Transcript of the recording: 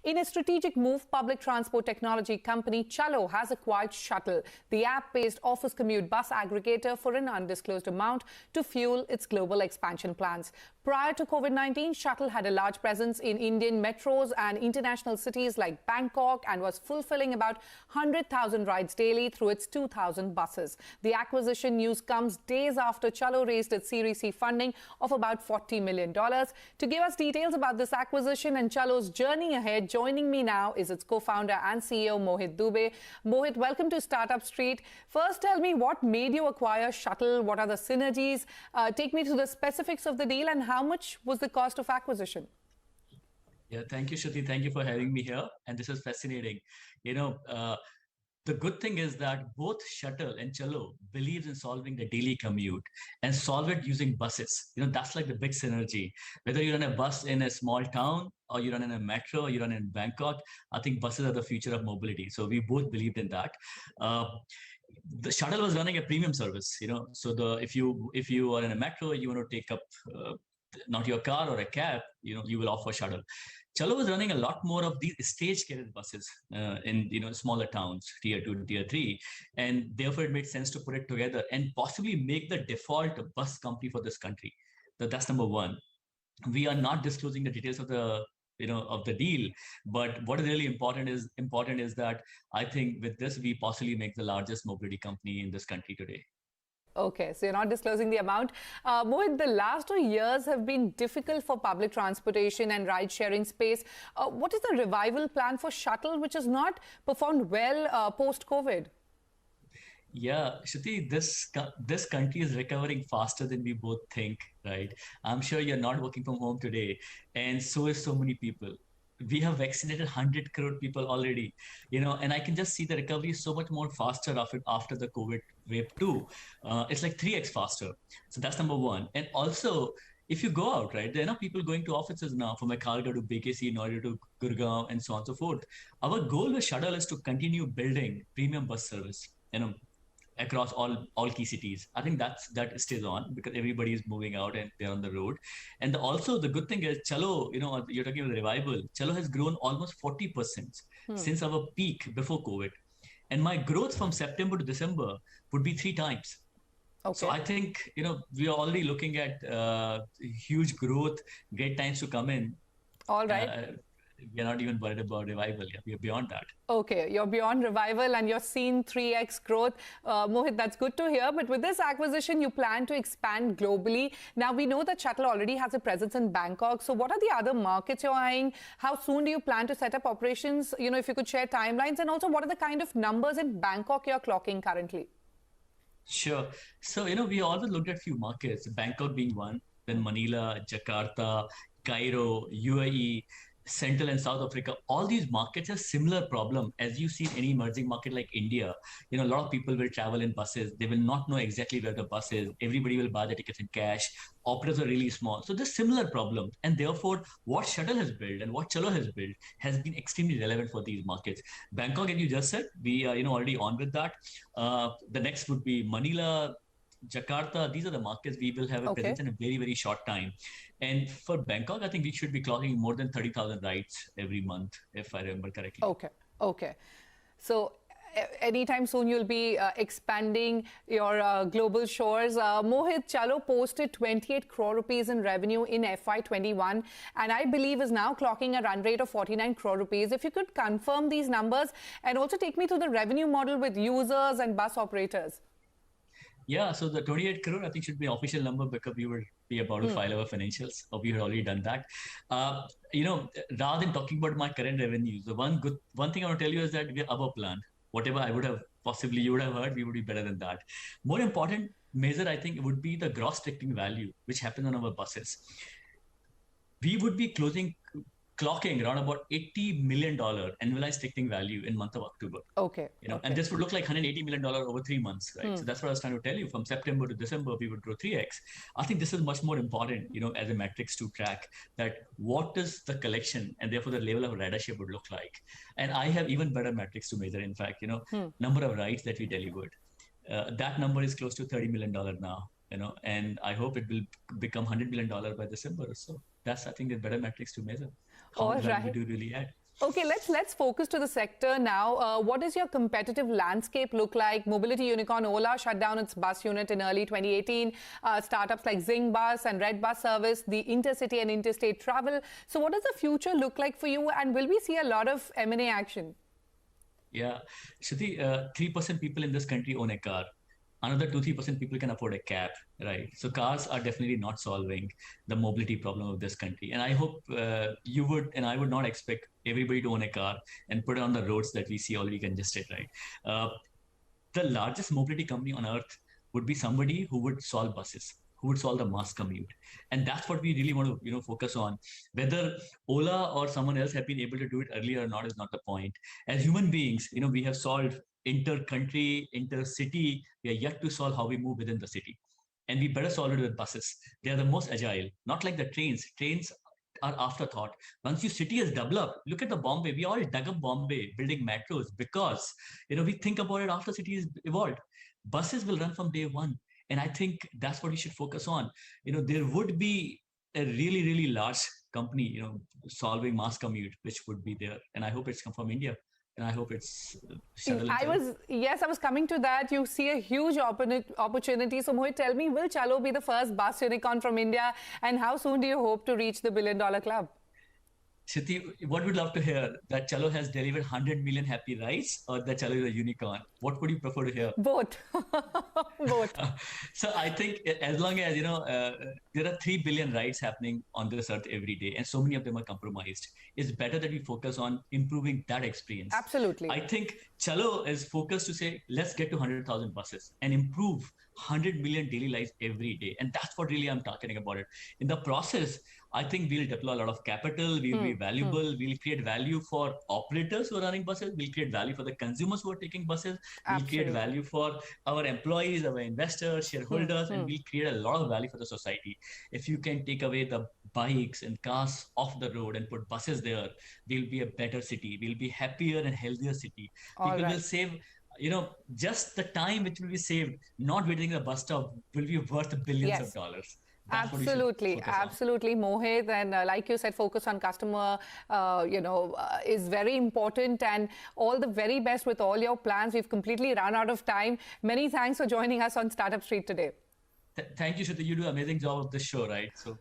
In a strategic move, public transport technology company Chalo has acquired Shuttle, the app-based office commute bus aggregator, for an undisclosed amount to fuel its global expansion plans. Prior to COVID-19, Shuttle had a large presence in Indian metros and international cities like Bangkok and was fulfilling about 100,000 rides daily through its 2,000 buses. The acquisition news comes days after Chalo raised its Series C funding of about $40 million. To give us details about this acquisition and Chalo's journey ahead, joining me now is its co-founder and CEO Mohit Dubey. Mohit, welcome to Startup Street. First, tell me what made you acquire Shuttle? What are the synergies? Take me through the specifics of the deal and how much was the cost of acquisition? Yeah, thank you, Shruti. Thank you for having me here. And this is fascinating. The good thing is that both Shuttle and Chalo believes in solving the daily commute and solve it using buses. That's like the big synergy. Whether you run a bus in a small town or you run in a metro or you run in Bangkok, I think buses are the future of mobility. So we both believed in that. The Shuttle was running a premium service, so if you are in a metro, you want to take up not your car or a cab, you will offer Shuttle. Chalo was running a lot more of these stage carriage buses in smaller towns, tier 2, tier 3, and therefore it made sense to put it together and possibly make the default bus company for this country. That's number one. We are not disclosing the details of the deal, but what is really important is that I think with this we possibly make the largest mobility company in this country today. Okay, so you're not disclosing the amount. Mohit, the last 2 years have been difficult for public transportation and ride-sharing space. What is the revival plan for Shuttle, which has not performed well post-COVID? Yeah, Shruti, this country is recovering faster than we both think, right? I'm sure you're not working from home today, and so is so many people. We have vaccinated 100 crore people already, and I can just see the recovery is so much more faster after the COVID wave 2. It's like 3x faster. So that's number one. And also, if you go out, right, there are enough people going to offices now from Kharghar to BKC, Noida to Gurgaon, and so on and so forth. Our goal with Shuttle is to continue building premium bus service, across all key cities. I think that stays on because everybody is moving out and they're on the road. And also the good thing is Chalo, you're talking about the revival. Chalo has grown almost 40% since our peak before COVID. And my growth from September to December would be 3 times. Okay. So I think, we are already looking at huge growth, great times to come in. All right. We're not even worried about revival. Yeah, we're beyond that. Okay, you're beyond revival and you're seeing 3x growth. Mohit, that's good to hear. But with this acquisition, you plan to expand globally. Now, we know that Shuttle already has a presence in Bangkok. So what are the other markets you're eyeing? How soon do you plan to set up operations? If you could share timelines. And also, what are the kind of numbers in Bangkok you're clocking currently? Sure. So, we always looked at a few markets, Bangkok being one, then Manila, Jakarta, Cairo, UAE, Central and South Africa. All these markets have similar problem as you see in any emerging market like India. A lot of people will travel in buses. They will not know exactly where the bus is. Everybody will buy the tickets in cash. Operators are really small. So there's similar problems. And therefore, what Shuttle has built and what Chalo has built has been extremely relevant for these markets. Bangkok, as you just said, we are already on with that. The next would be Manila, Jakarta. These are the markets we will have a presence in a very, very short time. And for Bangkok, I think we should be clocking more than 30,000 rides every month, if I remember correctly. Okay. So anytime soon you'll be expanding your global shores. Mohit, Chalo posted 28 crore rupees in revenue in FY21 and I believe is now clocking a run rate of 49 crore rupees. If you could confirm these numbers and also take me through the revenue model with users and bus operators. Yeah, so the 28 crore, I think, should be an official number because we will be about to file our financials, or we had already done that. Rather than talking about my current revenues, the one thing I want to tell you is that we're above plan. Whatever I would have you would have heard, we would be better than that. More important measure, I think, would be the gross ticketing value, which happens on our buses. We would be clocking around about $80 million annualized ticketing value in month of October. Okay. And this would look like $180 million over 3 months, right? So that's what I was trying to tell you. From September to December, we would grow 3x. I think this is much more important, as a metrics to track that what is the collection and therefore the level of ridership would look like. And I have even better metrics to measure. In fact, number of rides that we delivered. That number is close to $30 million now. And I hope it will become $100 million by December or so. That's, I think, the better metrics to measure. How we do really add. Okay, let's focus to the sector now. What does your competitive landscape look like? Mobility unicorn Ola shut down its bus unit in early 2018. Startups like Zing Bus and Red Bus Service, the intercity and interstate travel. So what does the future look like for you? And will we see a lot of M&A action? Yeah, Shruti, 3% people in this country own a car. Another 2-3% people can afford a cab, right? So cars are definitely not solving the mobility problem of this country. And I hope you would, and I would not expect everybody to own a car and put it on the roads that we see already congested, right? The largest mobility company on earth would be somebody who would solve buses, who would solve the mass commute. And that's what we really want to, focus on. Whether Ola or someone else have been able to do it earlier or not is not the point. As human beings, we have solved inter-country, inter-city. We are yet to solve how we move within the city. And we better solve it with buses. They are the most agile, not like the trains. Trains are afterthought. Once your city is developed, look at the Bombay. We all dug up Bombay building metros because, we think about it after city is evolved. Buses will run from day one. And I think that's what we should focus on. There would be a really, really large company, solving mass commute, which would be there. And I hope it's come from India. And I hope it's Shuttle. I was coming to that. You see a huge opportunity. So Mohit, tell me, will Chalo be the first bus unicorn from India? And how soon do you hope to reach the $1 billion club? Shruti, what we'd love to hear, that Chalo has delivered 100 million happy rides, or that Chalo is a unicorn? What would you prefer to hear? Both. Both. So I think as long as, there are 3 billion rides happening on this earth every day, and so many of them are compromised, it's better that we focus on improving that experience. Absolutely. I think Chalo is focused to say, let's get to 100,000 buses and improve 100 million daily lives every day. And that's what really I'm talking about it. In the process, I think we'll deploy a lot of capital, we'll be valuable, we'll create value for operators who are running buses, we'll create value for the consumers who are taking buses, we'll create value for our employees, our investors, shareholders, and we'll create a lot of value for the society. If you can take away the bikes and cars off the road and put buses there, we'll be a better city, we'll be happier and healthier city. People will save, just the time which will be saved, not waiting at the bus stop, will be worth billions of dollars. Absolutely, absolutely, Mohit. And like you said, focus on customer, is very important. And all the very best with all your plans. We've completely run out of time. Many thanks for joining us on Startup Street today. Thank you, Shruti. You do an amazing job of this show, right? So